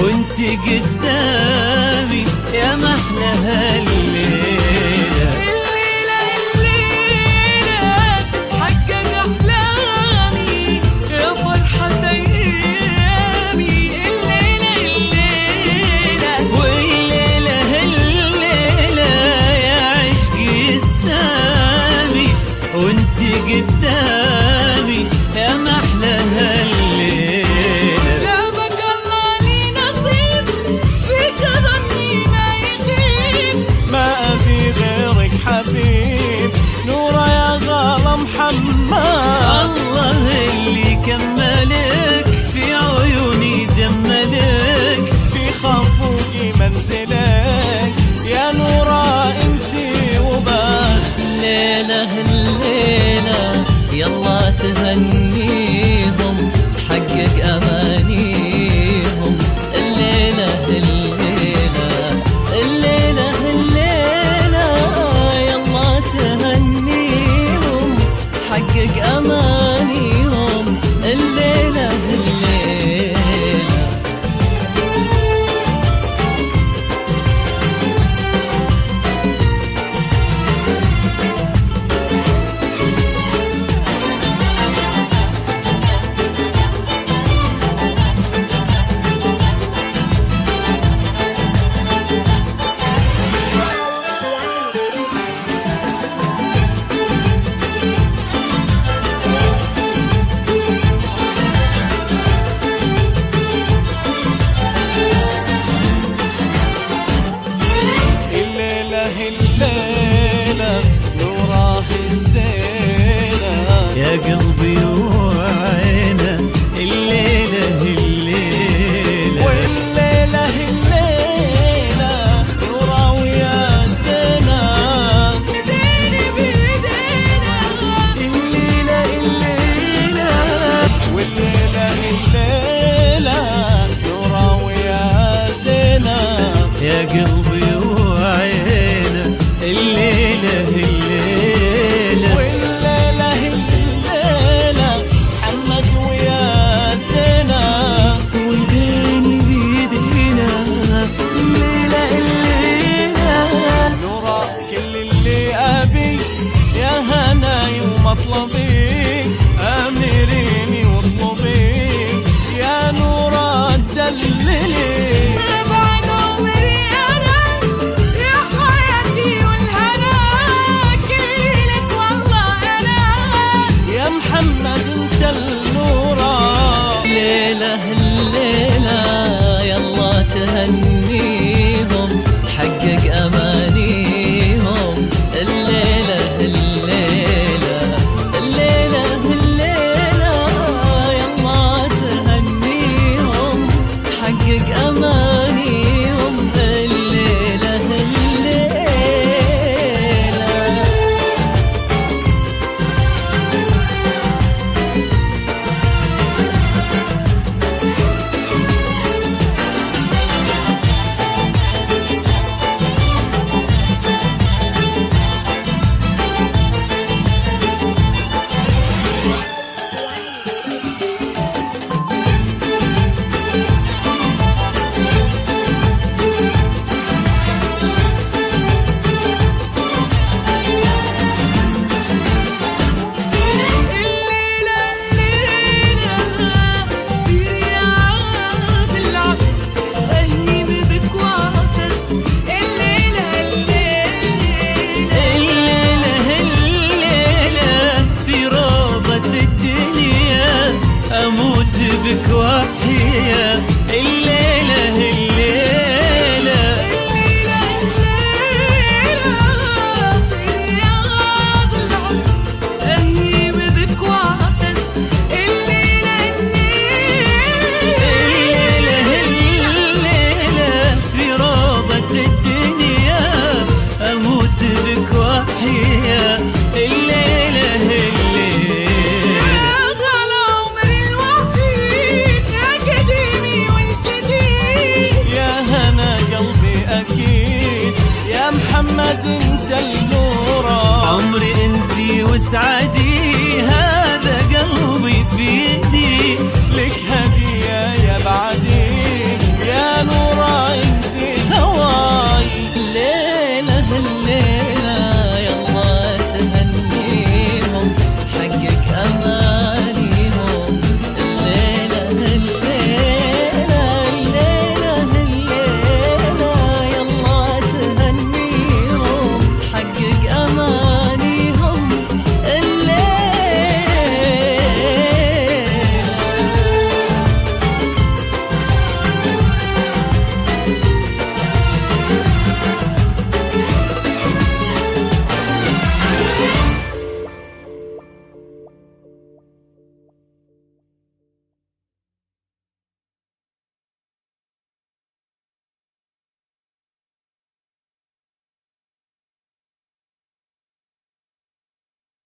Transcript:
وانت قدامي يا محلى هالليلة. الليلة تتحقق أحلامي يا فرحة أيامي. الليلة والليلة يا عشقي السامي وانت قدامي يا محلى هالليلة. جابك الله لي نصيب فيك ظني ما يخيب. ما أبي غيرك حبيب نورة يا غالة محمد. الله اللي كملك في عيوني جملك في خافوقي منزلك يا نورة انتي وبس. الليلة يلا تهنيهم تحقق أمانيهم. الليلة يلا تهنيهم تحقق أمانيهم. الليلة الليلة نورة الزينة يا قلبي وعينه. الليلة والليلة نورة ويا زينة. ايديني بايدينا. الليلة والليلة نورة ويا زينة. يا قلبي وعينه. الليلة والليلة محمد ويا زينة. ويديني بيدينا. الليلة نورة كل اللي أبي يا هناي ومطلبي. أمريني واطلبي يا نورة دللي. بعد عمري أنا يا حياتي والهنا كلك والله أنا. يا محمد انت النورة. الليلة يلا تهنيهم تحقق أمانيهم. الليلة يلا تهنيهم تحقق أمانيهم.